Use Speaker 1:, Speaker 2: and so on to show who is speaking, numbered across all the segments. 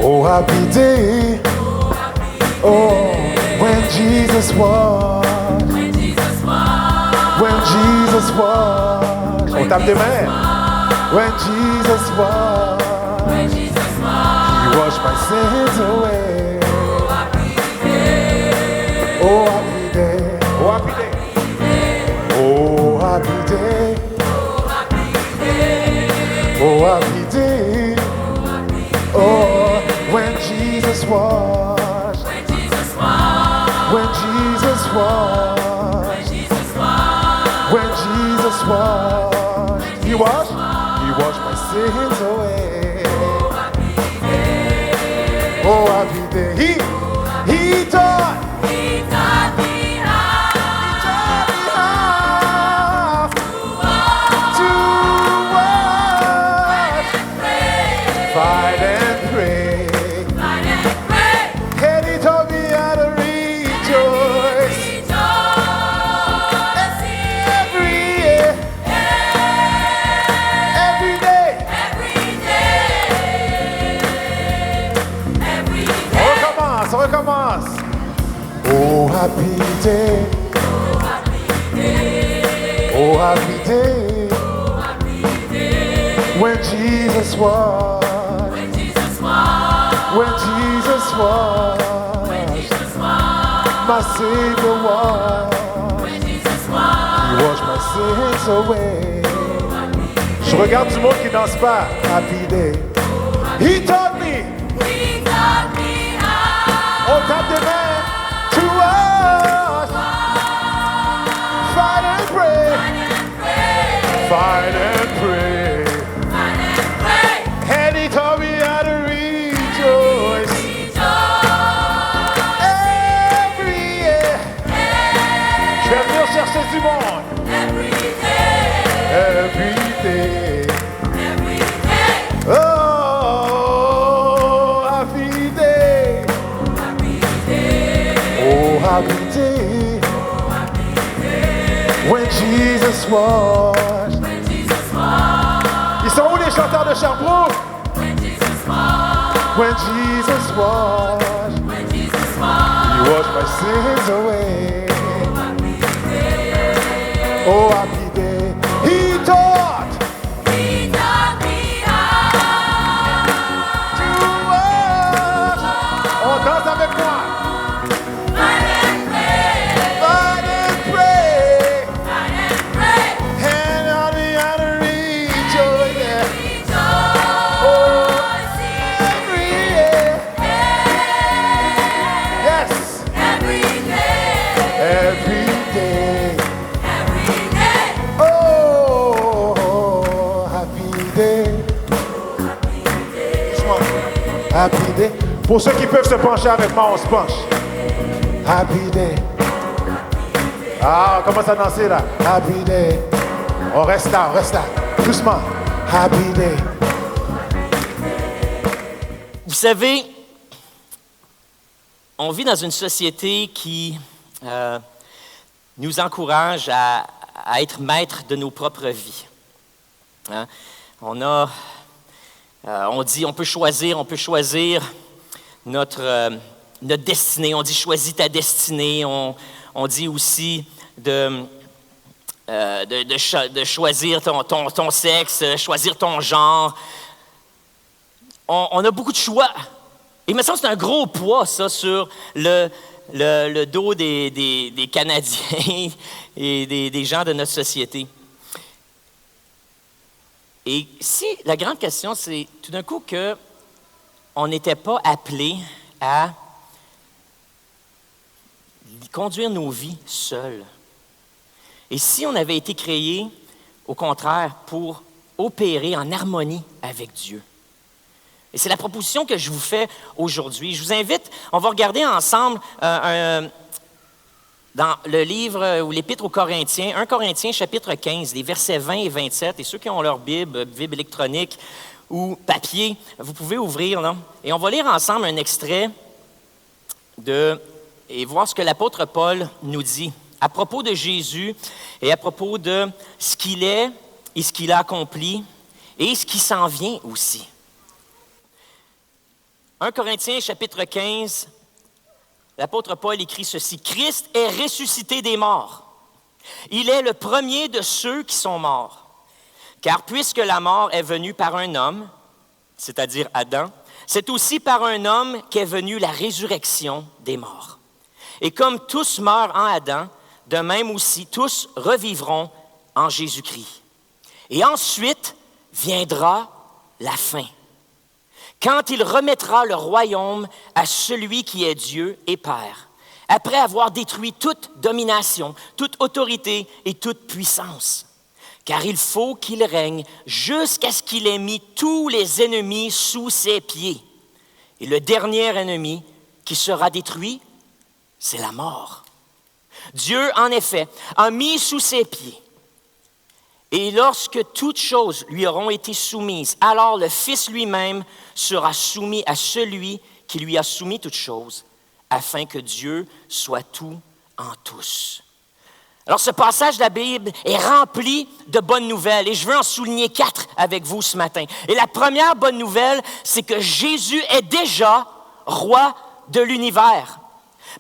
Speaker 1: Oh, happy day. Oh, when Jesus was. When Jesus was. On tape des mains. When Jesus was. He washed my sins away. Oh, happy day. Oh, happy day. Oh, happy day. Oh, happy day. Oh, when Jesus washed. When Jesus washed. When Jesus washed. He washed my sins away. Oh, happy day. He taught. Fight and pray. And he taught me how to rejoice. Every day. On recommence. Oh, happy day. Oh, happy day. When Jesus was. When Jesus was, my Savior was, He washed my sins away. Je regarde du monde qui danse pas. Happy day. He taught me. On tape des mains. To us. Fight and pray. Fight and pray. And he taught me how to rejoice. Every year. Je vais venir chercher du monde. Every day. Oh, happy day. Oh, happy day. When Jesus washed. Ils sont où les chanteurs de Sherbrooke? When Jesus washed. He washed my sins away. Oh, happy day. He taught. On danse avec moi. Fight and pray. And on me how to rejoice. Yeah. Oh, every year. Yes. Every day. Oh, happy day. Happy day. Pour ceux qui peuvent se pencher avec moi, on se penche. Happy day. Ah, on commence à danser là. Happy day. On reste là. Doucement. Happy day.
Speaker 2: Vous savez, on vit dans une société qui nous encourage à être maître de nos propres vies. Hein? On dit, on peut choisir notre destinée. On dit, choisis ta destinée. On dit aussi de choisir ton sexe, choisir ton genre. On a beaucoup de choix. Et il me semble que c'est un gros poids, ça, sur le dos des Canadiens et des gens de notre société. Et si la grande question, c'est tout d'un coup qu'on n'était pas appelé à conduire nos vies seuls. Et si on avait été créé, au contraire, pour opérer en harmonie avec Dieu. Et c'est la proposition que je vous fais aujourd'hui. Je vous invite, on va regarder ensemble dans le livre ou l'Épître aux Corinthiens, 1 Corinthiens chapitre 15, les versets 20 et 27. Et ceux qui ont leur Bible électronique ou papier, vous pouvez ouvrir là. Et on va lire ensemble un extrait et voir ce que l'apôtre Paul nous dit à propos de Jésus et à propos de ce qu'il est et ce qu'il a accompli et ce qui s'en vient aussi. 1 Corinthiens chapitre 15, l'apôtre Paul écrit ceci. « Christ est ressuscité des morts. Il est le premier de ceux qui sont morts. Car puisque la mort est venue par un homme, c'est-à-dire Adam, c'est aussi par un homme qu'est venue la résurrection des morts. Et comme tous meurent en Adam, de même aussi tous revivront en Jésus-Christ. Et ensuite viendra la fin, quand il remettra le royaume à celui qui est Dieu et Père, après avoir détruit toute domination, toute autorité et toute puissance. Car il faut qu'il règne jusqu'à ce qu'il ait mis tous les ennemis sous ses pieds. Et le dernier ennemi qui sera détruit, c'est la mort. Dieu, en effet, a mis sous ses pieds. Et lorsque toutes choses lui auront été soumises, alors le Fils lui-même sera soumis à celui qui lui a soumis toutes choses, afin que Dieu soit tout en tous. » Alors, ce passage de la Bible est rempli de bonnes nouvelles et je veux en souligner 4 avec vous ce matin. Et la première bonne nouvelle, c'est que Jésus est déjà roi de l'univers.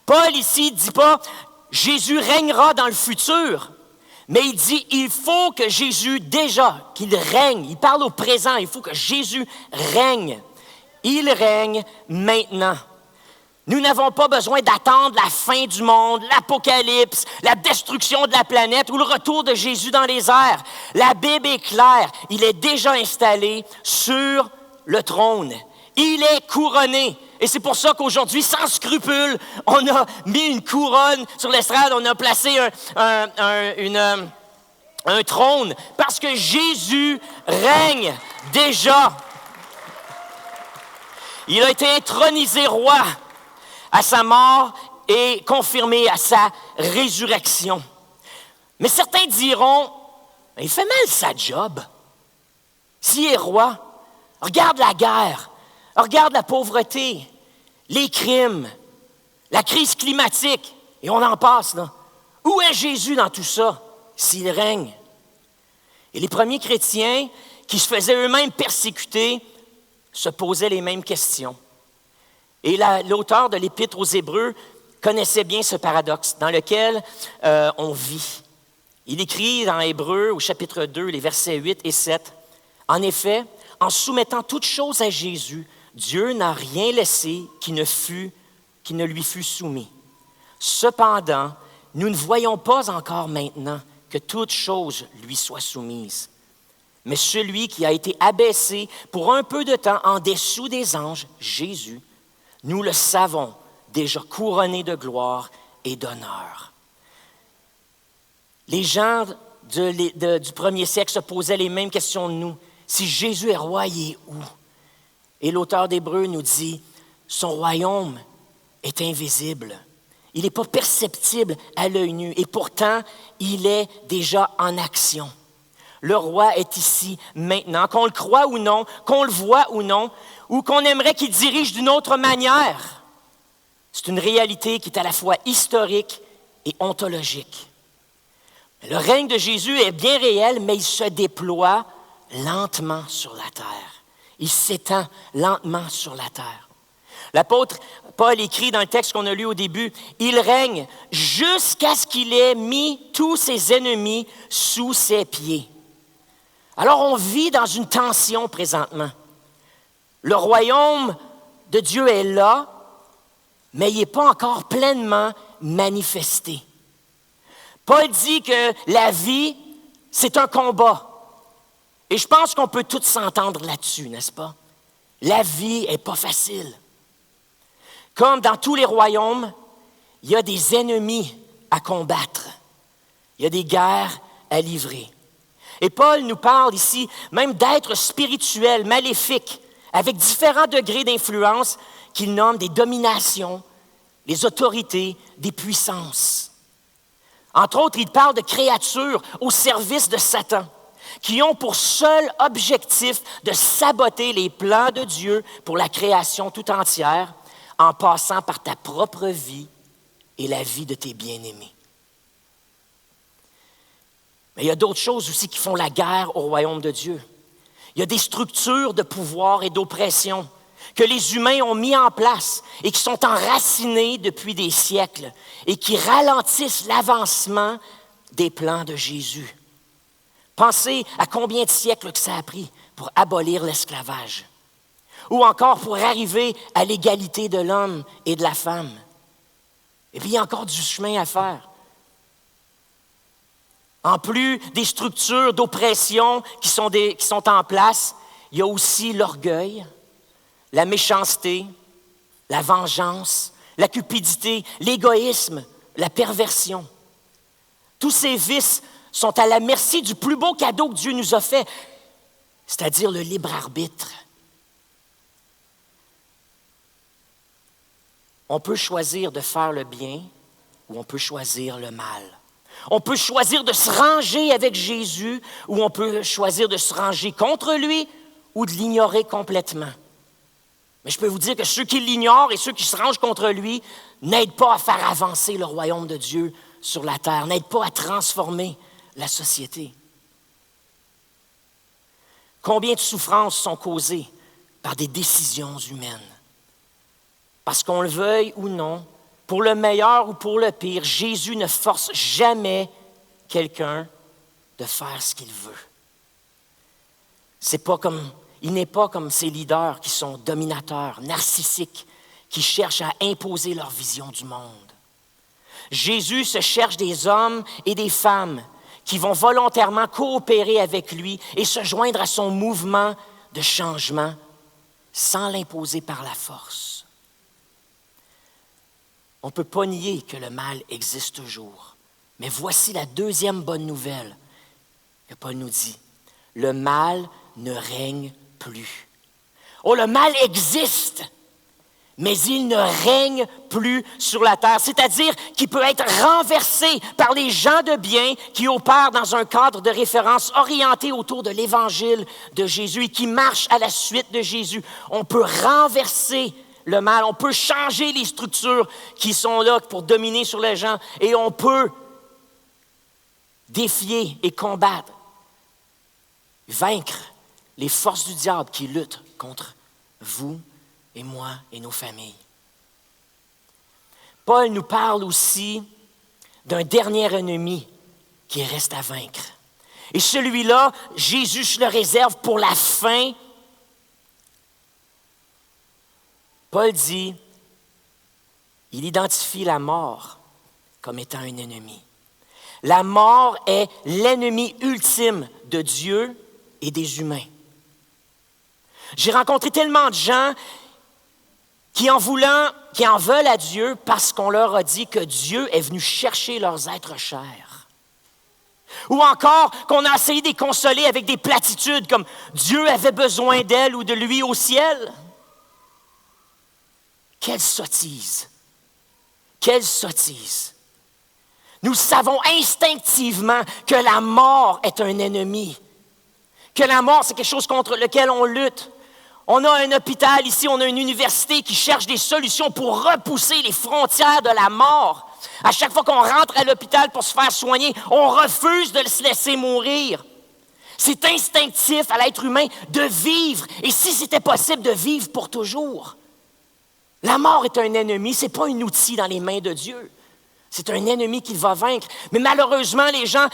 Speaker 2: Paul ici ne dit pas « Jésus régnera dans le futur », mais il dit « Il faut que Jésus déjà, qu'il règne ». Il parle au présent, il faut que Jésus règne. Il règne maintenant. Nous n'avons pas besoin d'attendre la fin du monde, l'Apocalypse, la destruction de la planète ou le retour de Jésus dans les airs. La Bible est claire, il est déjà installé sur le trône. Il est couronné. Et c'est pour ça qu'aujourd'hui, sans scrupule, on a mis une couronne sur l'estrade, on a placé un trône, parce que Jésus règne déjà. Il a été intronisé roi à sa mort et confirmé à sa résurrection. Mais certains diront, il fait mal sa job. S'il est roi, regarde la guerre, regarde la pauvreté, les crimes, la crise climatique, et on en passe, là. Où est Jésus dans tout ça, s'il règne? Et les premiers chrétiens, qui se faisaient eux-mêmes persécuter, se posaient les mêmes questions. Et l'auteur de l'Épître aux Hébreux connaissait bien ce paradoxe dans lequel on vit. Il écrit dans Hébreux, au chapitre 2, les versets 8 et 7, « En effet, en soumettant toutes choses à Jésus, Dieu n'a rien laissé qui ne lui fût soumis. Cependant, nous ne voyons pas encore maintenant que toute chose lui soit soumise. Mais celui qui a été abaissé pour un peu de temps en dessous des anges, Jésus, nous le savons, déjà couronné de gloire et d'honneur. » Les gens du premier siècle se posaient les mêmes questions de nous. Si Jésus est roi, il est où? Et l'auteur d'Hébreux nous dit, son royaume est invisible. Il n'est pas perceptible à l'œil nu et pourtant, il est déjà en action. Le roi est ici maintenant, qu'on le croit ou non, qu'on le voit ou non, ou qu'on aimerait qu'il dirige d'une autre manière. C'est une réalité qui est à la fois historique et ontologique. Le règne de Jésus est bien réel, mais il se déploie lentement sur la terre. Il s'étend lentement sur la terre. L'apôtre Paul écrit dans le texte qu'on a lu au début, « Il règne jusqu'à ce qu'il ait mis tous ses ennemis sous ses pieds. » Alors on vit dans une tension présentement. Le royaume de Dieu est là, mais il n'est pas encore pleinement manifesté. Paul dit que la vie, c'est un combat. Et je pense qu'on peut tous s'entendre là-dessus, n'est-ce pas? La vie n'est pas facile. Comme dans tous les royaumes, il y a des ennemis à combattre. Il y a des guerres à livrer. Et Paul nous parle ici même d'êtres spirituels, maléfiques, avec différents degrés d'influence qu'il nomme des dominations, des autorités, des puissances. Entre autres, il parle de créatures au service de Satan, qui ont pour seul objectif de saboter les plans de Dieu pour la création tout entière, en passant par ta propre vie et la vie de tes bien-aimés. Mais il y a d'autres choses aussi qui font la guerre au royaume de Dieu. Il y a des structures de pouvoir et d'oppression. que les humains ont mis en place et qui sont enracinés depuis des siècles et qui ralentissent l'avancement des plans de Jésus. Pensez à combien de siècles que ça a pris pour abolir l'esclavage ou encore pour arriver à l'égalité de l'homme et de la femme. Et puis, il y a encore du chemin à faire. En plus des structures d'oppression qui sont en place, il y a aussi l'orgueil, la méchanceté, la vengeance, la cupidité, l'égoïsme, la perversion. Tous ces vices sont à la merci du plus beau cadeau que Dieu nous a fait, c'est-à-dire le libre arbitre. On peut choisir de faire le bien ou on peut choisir le mal. On peut choisir de se ranger avec Jésus ou on peut choisir de se ranger contre lui ou de l'ignorer complètement. Mais je peux vous dire que ceux qui l'ignorent et ceux qui se rangent contre lui n'aident pas à faire avancer le royaume de Dieu sur la terre, n'aident pas à transformer la société. Combien de souffrances sont causées par des décisions humaines? Parce qu'on le veuille ou non, pour le meilleur ou pour le pire, Jésus ne force jamais quelqu'un de faire ce qu'il veut. Il n'est pas comme ces leaders qui sont dominateurs, narcissiques, qui cherchent à imposer leur vision du monde. Jésus se cherche des hommes et des femmes qui vont volontairement coopérer avec lui et se joindre à son mouvement de changement sans l'imposer par la force. On ne peut pas nier que le mal existe toujours. Mais voici la deuxième bonne nouvelle que Paul nous dit. Le mal ne règne plus. Oh, le mal existe, mais il ne règne plus sur la terre. C'est-à-dire qu'il peut être renversé par les gens de bien qui opèrent dans un cadre de référence orienté autour de l'Évangile de Jésus et qui marchent à la suite de Jésus. On peut renverser le mal, on peut changer les structures qui sont là pour dominer sur les gens et on peut défier et combattre, vaincre les forces du diable qui luttent contre vous et moi et nos familles. Paul nous parle aussi d'un dernier ennemi qui reste à vaincre. Et celui-là, Jésus se le réserve pour la fin. Paul dit, il identifie la mort comme étant un ennemi. La mort est l'ennemi ultime de Dieu et des humains. J'ai rencontré tellement de gens qui en veulent à Dieu parce qu'on leur a dit que Dieu est venu chercher leurs êtres chers. Ou encore qu'on a essayé de les consoler avec des platitudes comme « Dieu avait besoin d'elle ou de lui au ciel ». Quelle sottise! Quelle sottise! Nous savons instinctivement que la mort est un ennemi, que la mort, c'est quelque chose contre lequel on lutte. On a un hôpital ici, on a une université qui cherche des solutions pour repousser les frontières de la mort. À chaque fois qu'on rentre à l'hôpital pour se faire soigner, on refuse de se laisser mourir. C'est instinctif à l'être humain de vivre, et si c'était possible, de vivre pour toujours. La mort est un ennemi, ce n'est pas un outil dans les mains de Dieu. C'est un ennemi qu'il va vaincre. Mais malheureusement, les gens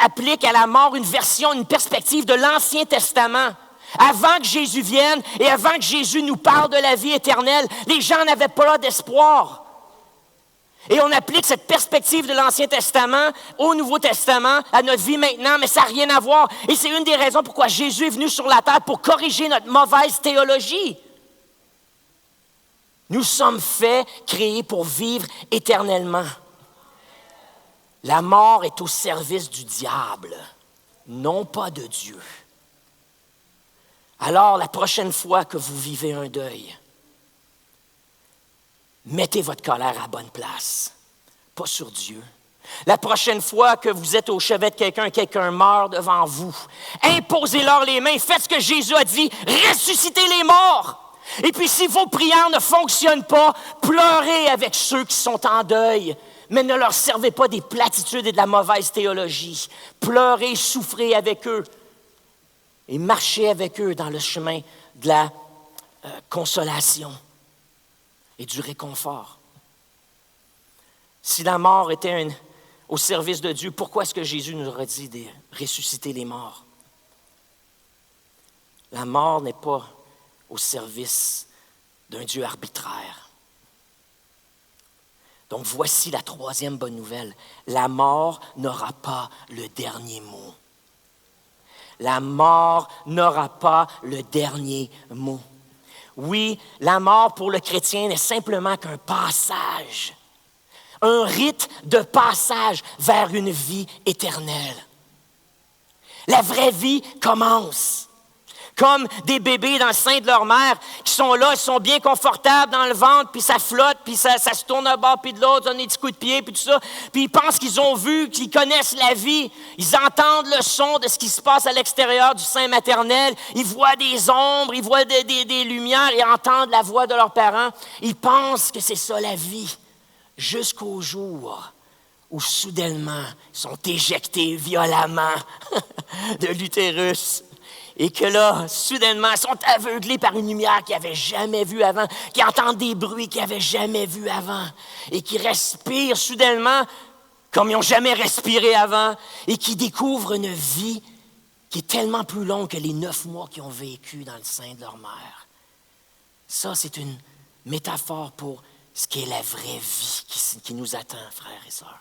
Speaker 2: appliquent à la mort une perspective de l'Ancien Testament. Avant que Jésus vienne et avant que Jésus nous parle de la vie éternelle, les gens n'avaient pas d'espoir. Et on applique cette perspective de l'Ancien Testament au Nouveau Testament, à notre vie maintenant, mais ça n'a rien à voir. Et c'est une des raisons pourquoi Jésus est venu sur la terre pour corriger notre mauvaise théologie. Nous sommes faits, créés pour vivre éternellement. La mort est au service du diable, non pas de Dieu. Alors, la prochaine fois que vous vivez un deuil, mettez votre colère à bonne place, pas sur Dieu. La prochaine fois que vous êtes au chevet de quelqu'un meurt devant vous, imposez-leur les mains, faites ce que Jésus a dit, ressuscitez les morts. Et puis, si vos prières ne fonctionnent pas, pleurez avec ceux qui sont en deuil, mais ne leur servez pas des platitudes et de la mauvaise théologie. Pleurez, souffrez avec eux et marchez avec eux dans le chemin de la consolation et du réconfort. Si la mort était au service de Dieu, pourquoi est-ce que Jésus nous aurait dit de ressusciter les morts? La mort n'est pas au service d'un Dieu arbitraire. Donc voici la troisième bonne nouvelle. La mort n'aura pas le dernier mot. La mort n'aura pas le dernier mot. Oui, la mort pour le chrétien n'est simplement qu'un passage, un rite de passage vers une vie éternelle. La vraie vie commence. Comme des bébés dans le sein de leur mère qui sont là, ils sont bien confortables dans le ventre, puis ça flotte, puis ça se tourne d'un bord puis de l'autre, donne des petits coups de pied, puis tout ça. Puis ils pensent qu'ils ont vu, qu'ils connaissent la vie. Ils entendent le son de ce qui se passe à l'extérieur du sein maternel. Ils voient des ombres, ils voient des lumières, ils entendent la voix de leurs parents. Ils pensent que c'est ça la vie, jusqu'au jour où soudainement ils sont éjectés violemment de l'utérus. Et que là, soudainement, ils sont aveuglés par une lumière qu'ils n'avaient jamais vue avant, qui entendent des bruits qu'ils n'avaient jamais vus avant, et qui respirent soudainement comme ils n'ont jamais respiré avant, et qui découvrent une vie qui est tellement plus longue que les 9 mois qu'ils ont vécu dans le sein de leur mère. Ça, c'est une métaphore pour ce qu'est la vraie vie qui nous attend, frères et sœurs.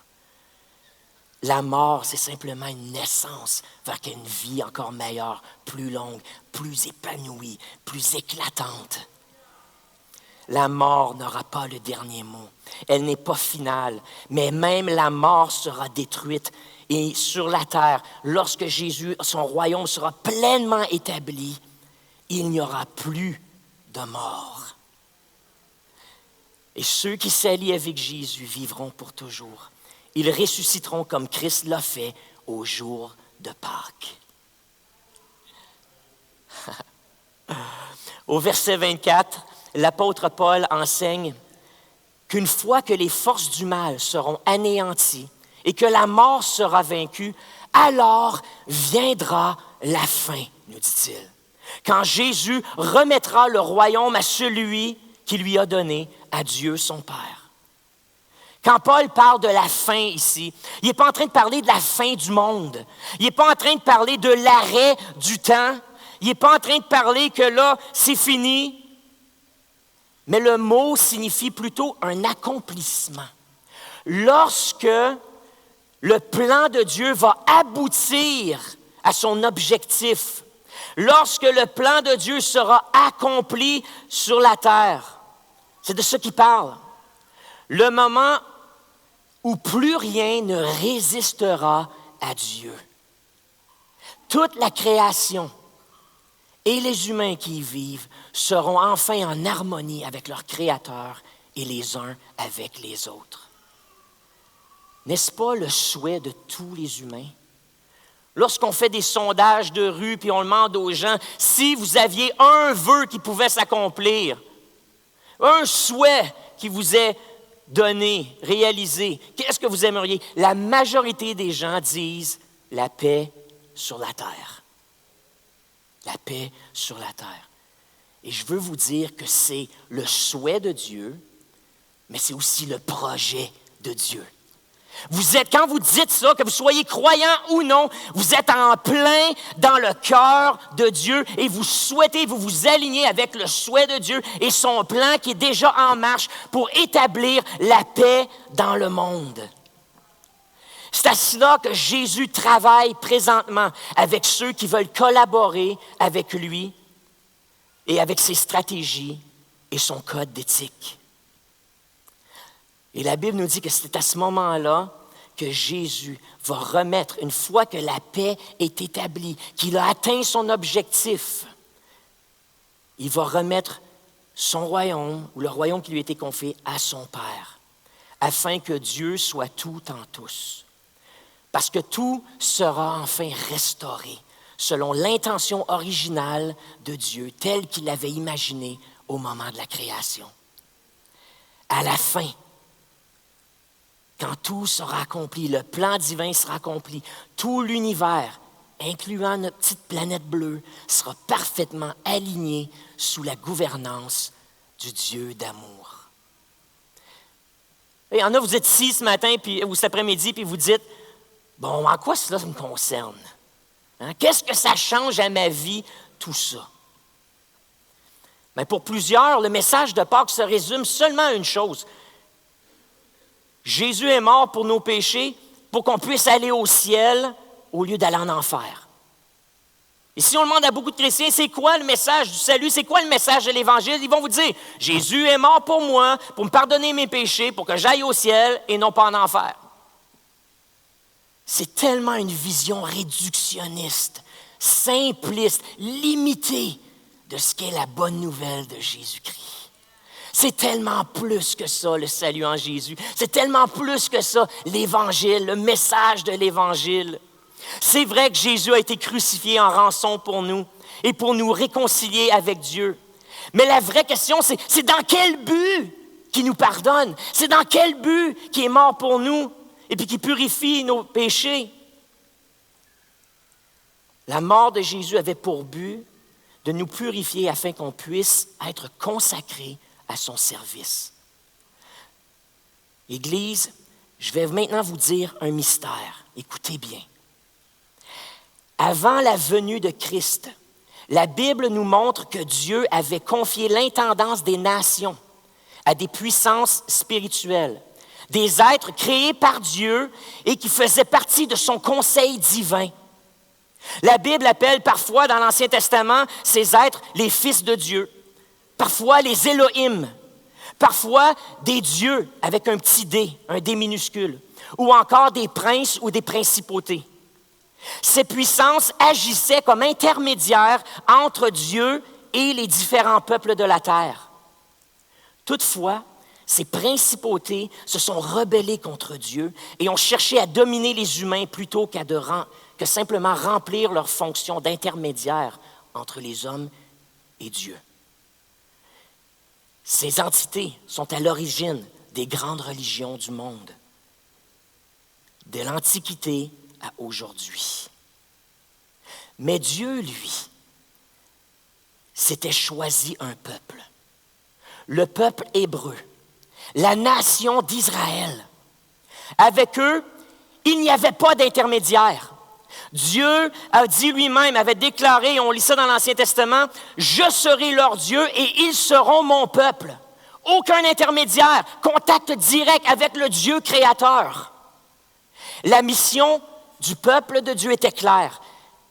Speaker 2: La mort, c'est simplement une naissance vers une vie encore meilleure, plus longue, plus épanouie, plus éclatante. La mort n'aura pas le dernier mot. Elle n'est pas finale, mais même la mort sera détruite. Et sur la terre, lorsque Jésus, son royaume sera pleinement établi, il n'y aura plus de mort. Et ceux qui s'allient avec Jésus vivront pour toujours. Ils ressusciteront comme Christ l'a fait au jour de Pâques. Au verset 24, l'apôtre Paul enseigne qu'une fois que les forces du mal seront anéanties et que la mort sera vaincue, alors viendra la fin, nous dit-il. Quand Jésus remettra le royaume à celui qui lui a donné, à Dieu son Père. Quand Paul parle de la fin ici, il n'est pas en train de parler de la fin du monde. Il n'est pas en train de parler de l'arrêt du temps. Il n'est pas en train de parler que là, c'est fini. Mais le mot signifie plutôt un accomplissement. Lorsque le plan de Dieu va aboutir à son objectif, lorsque le plan de Dieu sera accompli sur la terre, c'est de ça qu'il parle. Le moment où plus rien ne résistera à Dieu. Toute la création et les humains qui y vivent seront enfin en harmonie avec leur Créateur et les uns avec les autres. N'est-ce pas le souhait de tous les humains? Lorsqu'on fait des sondages de rue puis on demande aux gens si vous aviez un vœu qui pouvait s'accomplir, un souhait qui vous est donné, réalisé, qu'est-ce que vous aimeriez? La majorité des gens disent la paix sur la terre. La paix sur la terre. Et je veux vous dire que c'est le souhait de Dieu, mais c'est aussi le projet de Dieu. Quand vous dites ça, que vous soyez croyant ou non, vous êtes en plein dans le cœur de Dieu et vous souhaitez, vous vous alignez avec le souhait de Dieu et son plan qui est déjà en marche pour établir la paix dans le monde. C'est à cela que Jésus travaille présentement avec ceux qui veulent collaborer avec lui et avec ses stratégies et son code d'éthique. Et la Bible nous dit que c'est à ce moment-là que Jésus va remettre, une fois que la paix est établie, qu'il a atteint son objectif, il va remettre son royaume, ou le royaume qui lui a été confié, à son Père, afin que Dieu soit tout en tous. Parce que tout sera enfin restauré, selon l'intention originale de Dieu, telle qu'il l'avait imaginée au moment de la création. À la fin, quand tout sera accompli, le plan divin sera accompli, tout l'univers incluant notre petite planète bleue, sera parfaitement alignée sous la gouvernance du Dieu d'amour. Il y en a, vous êtes ici ce matin ou cet après-midi, puis vous dites, bon, en quoi cela me concerne? Hein? Qu'est-ce que ça change à ma vie, tout ça? Mais pour plusieurs, le message de Pâques se résume seulement à une chose. Jésus est mort pour nos péchés, pour qu'on puisse aller au ciel au lieu d'aller en enfer. Et si on demande à beaucoup de chrétiens, c'est quoi le message du salut, c'est quoi le message de l'Évangile, ils vont vous dire, Jésus est mort pour moi, pour me pardonner mes péchés, pour que j'aille au ciel et non pas en enfer. C'est tellement une vision réductionniste, simpliste, limitée de ce qu'est la bonne nouvelle de Jésus-Christ. C'est tellement plus que ça, le salut en Jésus. C'est tellement plus que ça, l'Évangile, le message de l'Évangile. C'est vrai que Jésus a été crucifié en rançon pour nous et pour nous réconcilier avec Dieu. Mais la vraie question, c'est dans quel but qu'il nous pardonne? C'est dans quel but qu'il est mort pour nous et puis qu'il purifie nos péchés? La mort de Jésus avait pour but de nous purifier afin qu'on puisse être consacrés à son service. Église, je vais maintenant vous dire un mystère. Écoutez bien. Avant la venue de Christ, la Bible nous montre que Dieu avait confié l'intendance des nations à des puissances spirituelles, des êtres créés par Dieu et qui faisaient partie de son conseil divin. La Bible appelle parfois dans l'Ancien Testament ces êtres les fils de Dieu, parfois les Elohim, parfois des dieux avec un petit d, un d minuscule, ou encore des princes ou des principautés. Ces puissances agissaient comme intermédiaires entre Dieu et les différents peuples de la terre. Toutefois, ces principautés se sont rebellées contre Dieu et ont cherché à dominer les humains plutôt que simplement remplir leur fonction d'intermédiaire entre les hommes et Dieu. Ces entités sont à l'origine des grandes religions du monde, de l'Antiquité à aujourd'hui. Mais Dieu, lui, s'était choisi un peuple, le peuple hébreu, la nation d'Israël. Avec eux, il n'y avait pas d'intermédiaire. Dieu a dit lui-même, avait déclaré, on lit ça dans l'Ancien Testament, « Je serai leur Dieu et ils seront mon peuple. » Aucun intermédiaire, contact direct avec le Dieu créateur. La mission du peuple de Dieu était claire,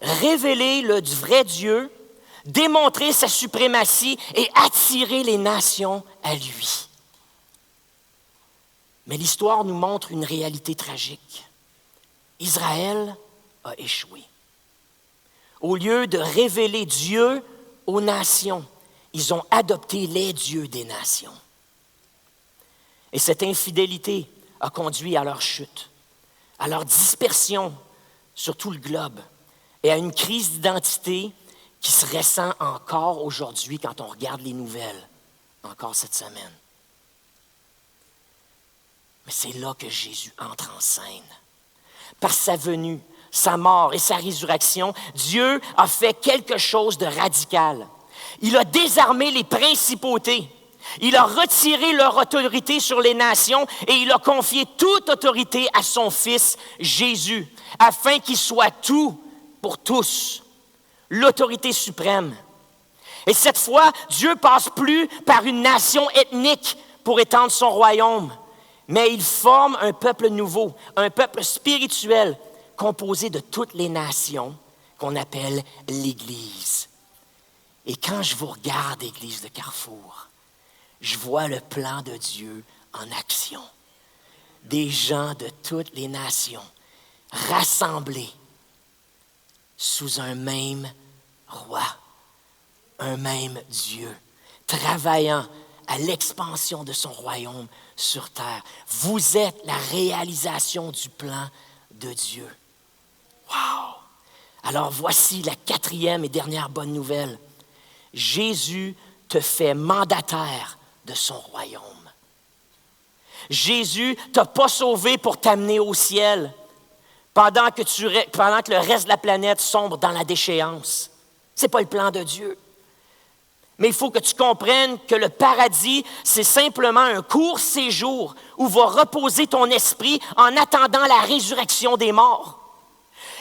Speaker 2: révéler le vrai Dieu, démontrer sa suprématie et attirer les nations à lui. Mais l'histoire nous montre une réalité tragique. Israël a échoué. Au lieu de révéler Dieu aux nations, ils ont adopté les dieux des nations. Et cette infidélité a conduit à leur chute, à leur dispersion sur tout le globe et à une crise d'identité qui se ressent encore aujourd'hui quand on regarde les nouvelles, encore cette semaine. Mais c'est là que Jésus entre en scène. Par sa venue, sa mort et sa résurrection, Dieu a fait quelque chose de radical. Il a désarmé les principautés. Il a retiré leur autorité sur les nations et il a confié toute autorité à son Fils Jésus, afin qu'il soit tout pour tous, l'autorité suprême. Et cette fois, Dieu passe plus par une nation ethnique pour étendre son royaume, mais il forme un peuple nouveau, un peuple spirituel composé de toutes les nations qu'on appelle l'Église. Et quand je vous regarde, Église de Carrefour, je vois le plan de Dieu en action. Des gens de toutes les nations rassemblés sous un même roi, un même Dieu, travaillant à l'expansion de son royaume sur terre. Vous êtes la réalisation du plan de Dieu. Wow! Alors voici la 4e et dernière bonne nouvelle. Jésus te fait mandataire de son royaume. Jésus ne t'a pas sauvé pour t'amener au ciel, pendant que le reste de la planète sombre dans la déchéance. Ce n'est pas le plan de Dieu. Mais il faut que tu comprennes que le paradis, c'est simplement un court séjour où va reposer ton esprit en attendant la résurrection des morts.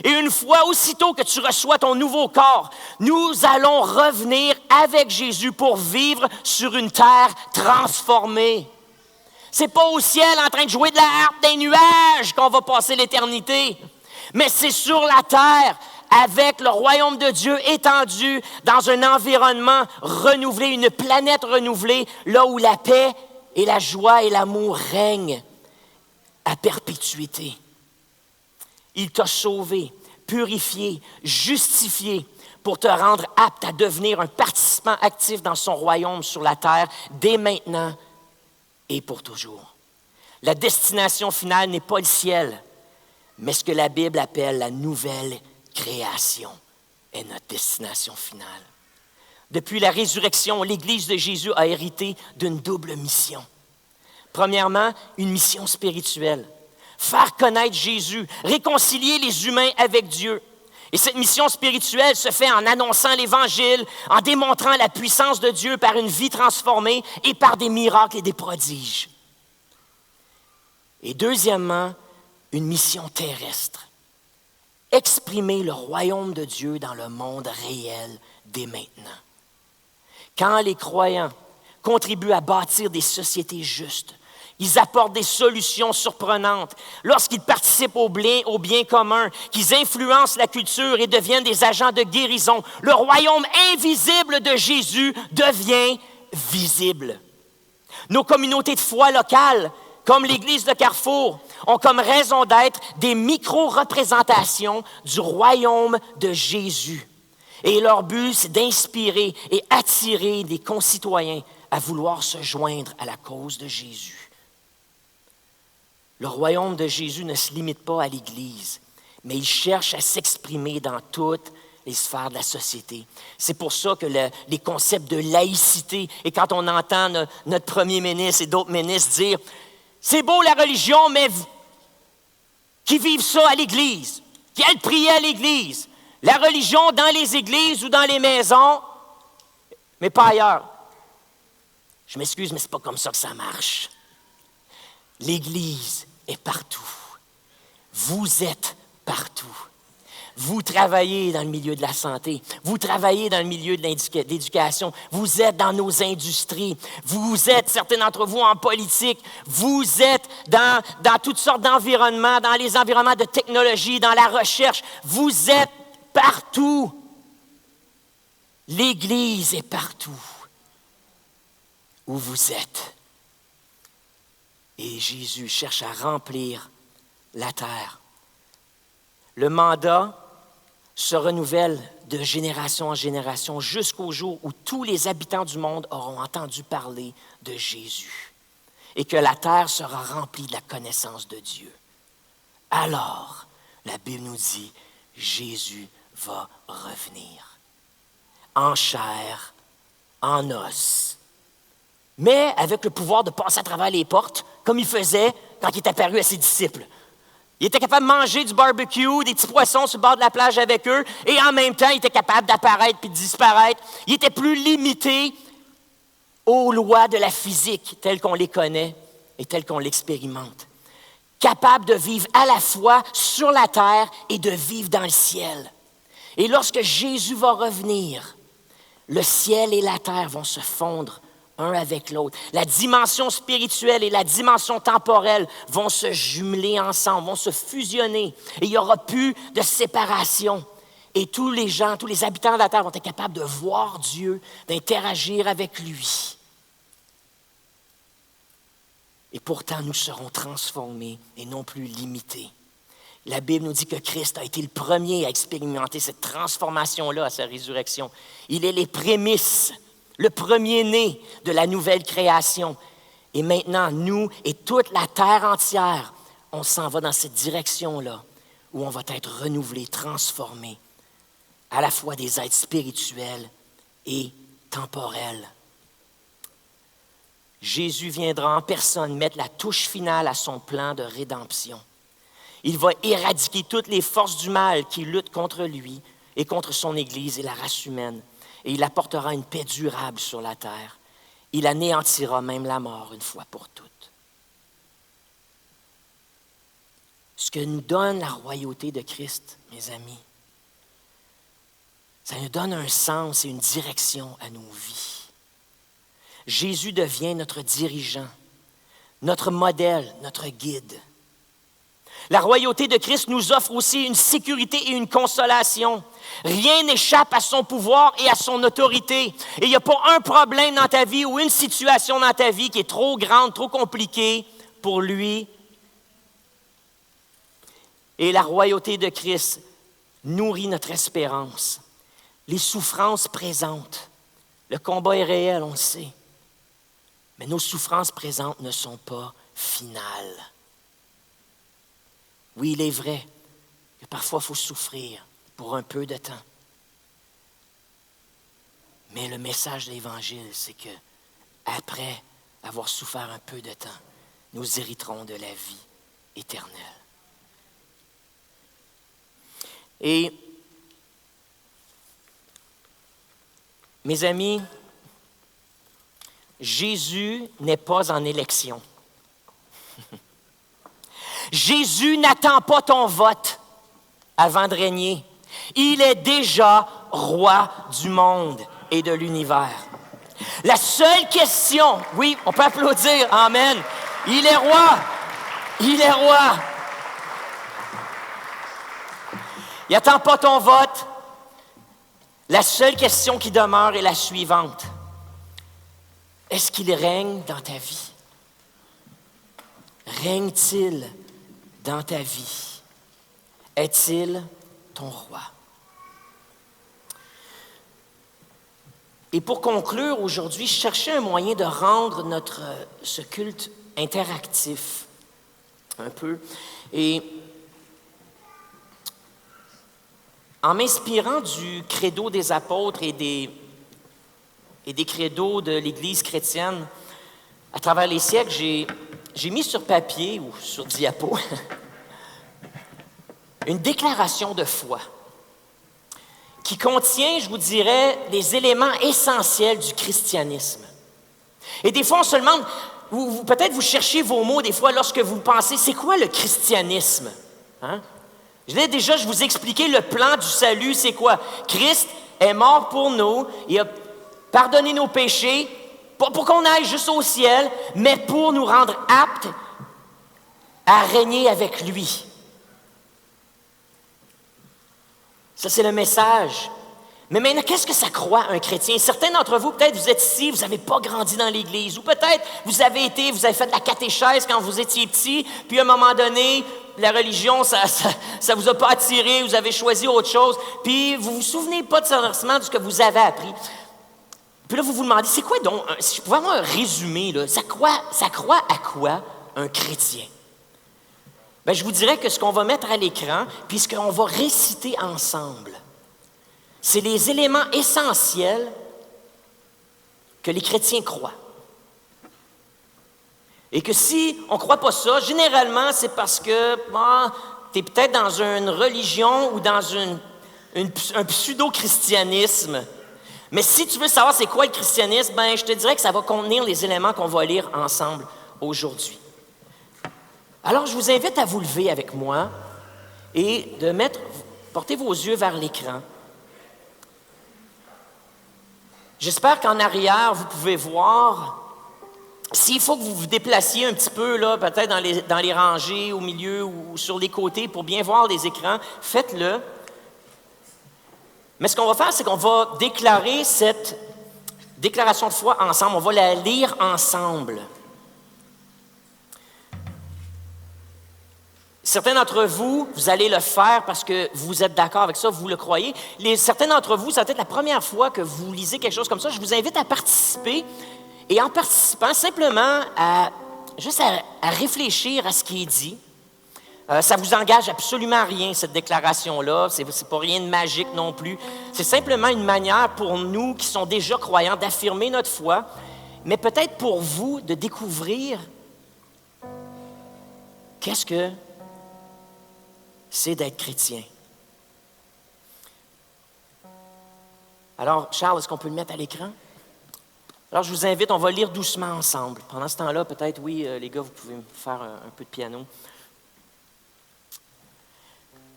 Speaker 2: Et une fois, aussitôt que tu reçois ton nouveau corps, nous allons revenir avec Jésus pour vivre sur une terre transformée. C'est pas au ciel en train de jouer de la harpe des nuages qu'on va passer l'éternité, mais c'est sur la terre avec le royaume de Dieu étendu dans un environnement renouvelé, une planète renouvelée, là où la paix et la joie et l'amour règnent à perpétuité. Il t'a sauvé, purifié, justifié pour te rendre apte à devenir un participant actif dans son royaume sur la terre dès maintenant et pour toujours. La destination finale n'est pas le ciel, mais ce que la Bible appelle la nouvelle création est notre destination finale. Depuis la résurrection, l'Église de Jésus a hérité d'une double mission. Premièrement, une mission spirituelle. Faire connaître Jésus, réconcilier les humains avec Dieu. Et cette mission spirituelle se fait en annonçant l'Évangile, en démontrant la puissance de Dieu par une vie transformée et par des miracles et des prodiges. Et deuxièmement, une mission terrestre. Exprimer le royaume de Dieu dans le monde réel dès maintenant. Quand les croyants contribuent à bâtir des sociétés justes, ils apportent des solutions surprenantes. Lorsqu'ils participent au bien commun, qu'ils influencent la culture et deviennent des agents de guérison, le royaume invisible de Jésus devient visible. Nos communautés de foi locales, comme l'Église de Carrefour, ont comme raison d'être des micro-représentations du royaume de Jésus. Et leur but, c'est d'inspirer et attirer des concitoyens à vouloir se joindre à la cause de Jésus. Le royaume de Jésus ne se limite pas à l'Église, mais il cherche à s'exprimer dans toutes les sphères de la société. C'est pour ça que les concepts de laïcité, et quand on entend notre premier ministre et d'autres ministres dire « c'est beau la religion, mais qui vivent ça à l'Église, qui aillent prier à l'Église, la religion dans les églises ou dans les maisons, mais pas ailleurs. » Je m'excuse, mais ce n'est pas comme ça que ça marche. L'Église est partout. Vous êtes partout. Vous travaillez dans le milieu de la santé. Vous travaillez dans le milieu de l'éducation. Vous êtes dans nos industries. Vous êtes, certains d'entre vous, en politique. Vous êtes dans toutes sortes d'environnements, dans les environnements de technologie, dans la recherche. Vous êtes partout. L'Église est partout où vous êtes. Et Jésus cherche à remplir la terre. Le mandat se renouvelle de génération en génération jusqu'au jour où tous les habitants du monde auront entendu parler de Jésus et que la terre sera remplie de la connaissance de Dieu. Alors, la Bible nous dit, Jésus va revenir en chair, en os, mais avec le pouvoir de passer à travers les portes, comme il faisait quand il est apparu à ses disciples. Il était capable de manger du barbecue, des petits poissons sur le bord de la plage avec eux, et en même temps, il était capable d'apparaître puis de disparaître. Il était plus limité aux lois de la physique telles qu'on les connaît et telles qu'on l'expérimente. Capable de vivre à la fois sur la terre et de vivre dans le ciel. Et lorsque Jésus va revenir, le ciel et la terre vont se fondre un avec l'autre. La dimension spirituelle et la dimension temporelle vont se jumeler ensemble, vont se fusionner. Et il n'y aura plus de séparation. Et tous les gens, tous les habitants de la terre vont être capables de voir Dieu, d'interagir avec lui. Et pourtant, nous serons transformés et non plus limités. La Bible nous dit que Christ a été le premier à expérimenter cette transformation-là à sa résurrection. Il est les prémices, le premier-né de la nouvelle création. Et maintenant, nous et toute la terre entière, on s'en va dans cette direction-là où on va être renouvelé, transformé, à la fois des êtres spirituels et temporels. Jésus viendra en personne mettre la touche finale à son plan de rédemption. Il va éradiquer toutes les forces du mal qui luttent contre lui et contre son Église et la race humaine. Et il apportera une paix durable sur la terre. Il anéantira même la mort une fois pour toutes. Ce que nous donne la royauté de Christ, mes amis, ça nous donne un sens et une direction à nos vies. Jésus devient notre dirigeant, notre modèle, notre guide. La royauté de Christ nous offre aussi une sécurité et une consolation. Rien n'échappe à son pouvoir et à son autorité. Et il n'y a pas un problème dans ta vie ou une situation dans ta vie qui est trop grande, trop compliquée pour lui. Et la royauté de Christ nourrit notre espérance. Les souffrances présentes, le combat est réel, on le sait. Mais nos souffrances présentes ne sont pas finales. Oui, il est vrai que parfois il faut souffrir pour un peu de temps. Mais le message de l'Évangile, c'est que après avoir souffert un peu de temps, nous hériterons de la vie éternelle. Et mes amis, Jésus n'est pas en élection. Jésus n'attend pas ton vote avant de régner. Il est déjà roi du monde et de l'univers. La seule question, oui, on peut applaudir, amen. Il est roi. Il est roi. Il n'attend pas ton vote. La seule question qui demeure est la suivante. Est-ce qu'il règne dans ta vie? Règne-t-il dans ta vie? Est-il ton roi? Et pour conclure aujourd'hui, je cherchais un moyen de rendre ce culte interactif un peu. Et en m'inspirant du credo des apôtres et des credos de l'Église chrétienne, à travers les siècles, j'ai mis sur papier ou sur diapo une déclaration de foi qui contient, je vous dirais, les éléments essentiels du christianisme. Et des fois, on se demande, peut-être vous cherchez vos mots des fois lorsque vous pensez, c'est quoi le christianisme? Hein? Déjà, je vous ai expliqué le plan du salut, c'est quoi? Christ est mort pour nous, il a pardonné nos péchés, pas pour qu'on aille juste au ciel, mais pour nous rendre aptes à régner avec lui. Ça, c'est le message. Mais maintenant, qu'est-ce que ça croit un chrétien? Certains d'entre vous, peut-être vous êtes ici, vous n'avez pas grandi dans l'Église, ou peut-être vous avez fait de la catéchèse quand vous étiez petit, puis à un moment donné, la religion, ça vous a pas attiré, vous avez choisi autre chose, puis vous vous souvenez pas de ce que vous avez appris. Puis là, vous vous demandez, c'est quoi donc, si je pouvais avoir un résumé, là, ça croit à quoi un chrétien? Bien, je vous dirais que ce qu'on va mettre à l'écran, puis ce qu'on va réciter ensemble, c'est les éléments essentiels que les chrétiens croient. Et que si on ne croit pas ça, généralement, c'est parce que tu es peut-être dans une religion ou dans un pseudo-christianisme. Mais si tu veux savoir c'est quoi le christianisme, ben, je te dirais que ça va contenir les éléments qu'on va lire ensemble aujourd'hui. Alors, je vous invite à vous lever avec moi et de porter vos yeux vers l'écran. J'espère qu'en arrière, vous pouvez voir. S'il faut que vous vous déplaciez un petit peu, là, peut-être dans les rangées, au milieu ou sur les côtés pour bien voir les écrans, faites-le. Mais ce qu'on va faire, c'est qu'on va déclarer cette déclaration de foi ensemble. On va la lire ensemble. Certains d'entre vous, vous allez le faire parce que vous êtes d'accord avec ça, vous le croyez. Certains d'entre vous, ça va être la première fois que vous lisez quelque chose comme ça. Je vous invite à participer. Et en participant, simplement à réfléchir à ce qui est dit. Ça ne vous engage absolument à rien, cette déclaration-là. C'est pas rien de magique non plus. C'est simplement une manière pour nous qui sont déjà croyants d'affirmer notre foi, mais peut-être pour vous de découvrir qu'est-ce que c'est d'être chrétien. Alors, Charles, est-ce qu'on peut le mettre à l'écran? Alors, je vous invite, on va lire doucement ensemble. Pendant ce temps-là, peut-être, oui, les gars, vous pouvez me faire un peu de piano.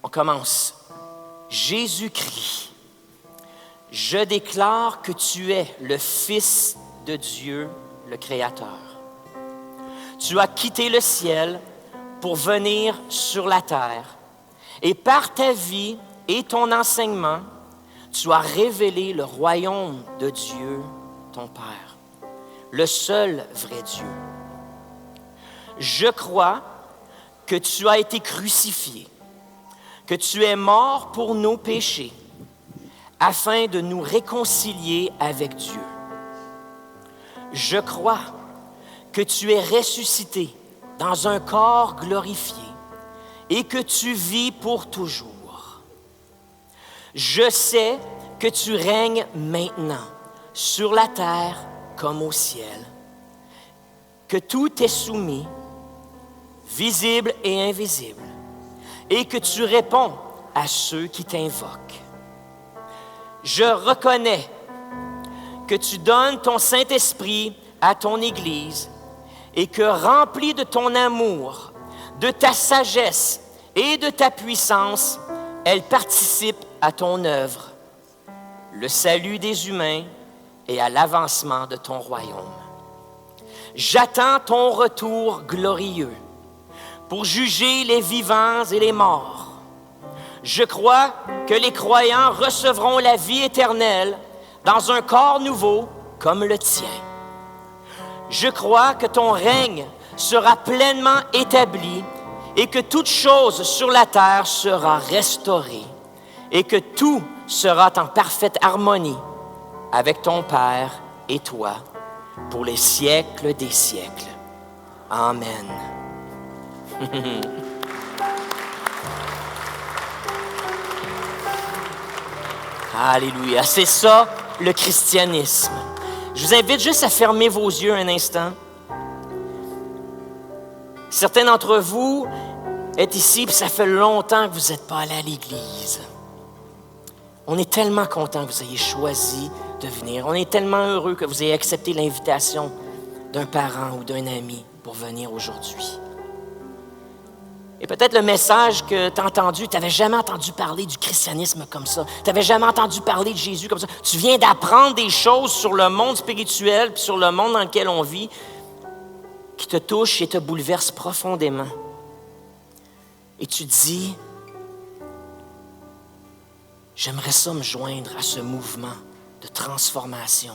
Speaker 2: On commence. Jésus-Christ, je déclare que tu es le Fils de Dieu, le Créateur. Tu as quitté le ciel pour venir sur la terre. Et par ta vie et ton enseignement, tu as révélé le royaume de Dieu, ton Père, le seul vrai Dieu. Je crois que tu as été crucifié, que tu es mort pour nos péchés, afin de nous réconcilier avec Dieu. Je crois que tu es ressuscité dans un corps glorifié et que tu vis pour toujours. Je sais que tu règnes maintenant sur la terre comme au ciel, que tout est soumis, visible et invisible, et que tu réponds à ceux qui t'invoquent. Je reconnais que tu donnes ton Saint-Esprit à ton Église et que, rempli de ton amour, de ta sagesse et de ta puissance, elle participe à ton œuvre, le salut des humains et à l'avancement de ton royaume. J'attends ton retour glorieux pour juger les vivants et les morts. Je crois que les croyants recevront la vie éternelle dans un corps nouveau comme le tien. Je crois que ton règne sera pleinement établi et que toute chose sur la terre sera restaurée et que tout sera en parfaite harmonie avec ton Père et toi pour les siècles des siècles. Amen. Alléluia. C'est ça, le christianisme. Je vous invite juste à fermer vos yeux un instant. Certains d'entre vous êtes ici, puis ça fait longtemps que vous n'êtes pas allés à l'église. On est tellement content que vous ayez choisi de venir. On est tellement heureux que vous ayez accepté l'invitation d'un parent ou d'un ami pour venir aujourd'hui. Et peut-être le message que tu as entendu, tu n'avais jamais entendu parler du christianisme comme ça. Tu n'avais jamais entendu parler de Jésus comme ça. Tu viens d'apprendre des choses sur le monde spirituel puis sur le monde dans lequel on vit qui te touchent et te bouleversent profondément. Et tu dis, j'aimerais ça me joindre à ce mouvement de transformation.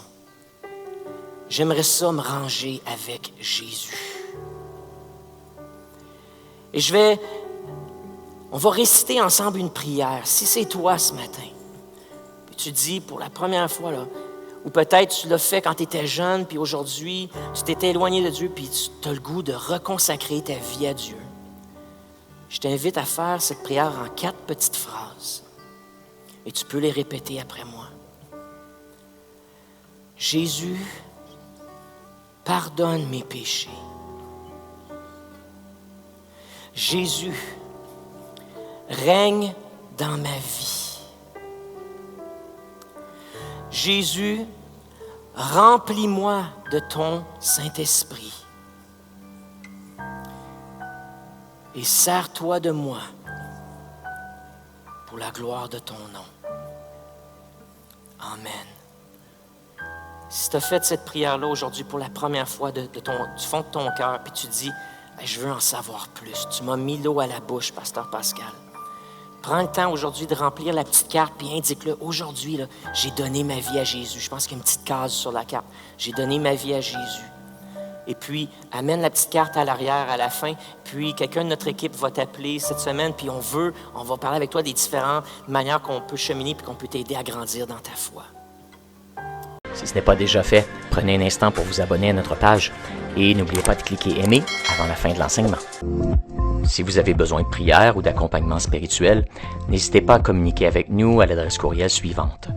Speaker 2: J'aimerais ça me ranger avec Jésus. Et on va réciter ensemble une prière. Si c'est toi ce matin, puis tu dis pour la première fois, là, ou peut-être tu l'as fait quand tu étais jeune, puis aujourd'hui, tu t'étais éloigné de Dieu, puis tu as le goût de reconsacrer ta vie à Dieu. Je t'invite à faire cette prière en 4 petites phrases. Et tu peux les répéter après moi. Jésus, pardonne mes péchés. Jésus, règne dans ma vie. Jésus, remplis-moi de ton Saint-Esprit. Et sers-toi de moi pour la gloire de ton nom. Amen. Si tu as fait cette prière-là aujourd'hui pour la première fois du fond de ton cœur, puis tu dis, je veux en savoir plus. Tu m'as mis l'eau à la bouche, Pasteur Pascal. Prends le temps aujourd'hui de remplir la petite carte, puis indique-le. Aujourd'hui, là, j'ai donné ma vie à Jésus. Je pense qu'il y a une petite case sur la carte. J'ai donné ma vie à Jésus. Et puis, amène la petite carte à l'arrière, à la fin. Puis, quelqu'un de notre équipe va t'appeler cette semaine, puis on va parler avec toi des différentes manières qu'on peut cheminer, puis qu'on peut t'aider à grandir dans ta foi.
Speaker 3: Si ce n'est pas déjà fait, prenez un instant pour vous abonner à notre page et n'oubliez pas de cliquer « Aimer » avant la fin de l'enseignement. Si vous avez besoin de prière ou d'accompagnement spirituel, n'hésitez pas à communiquer avec nous à l'adresse courriel suivante: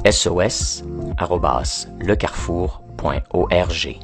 Speaker 3: sos@lecarrefour.org.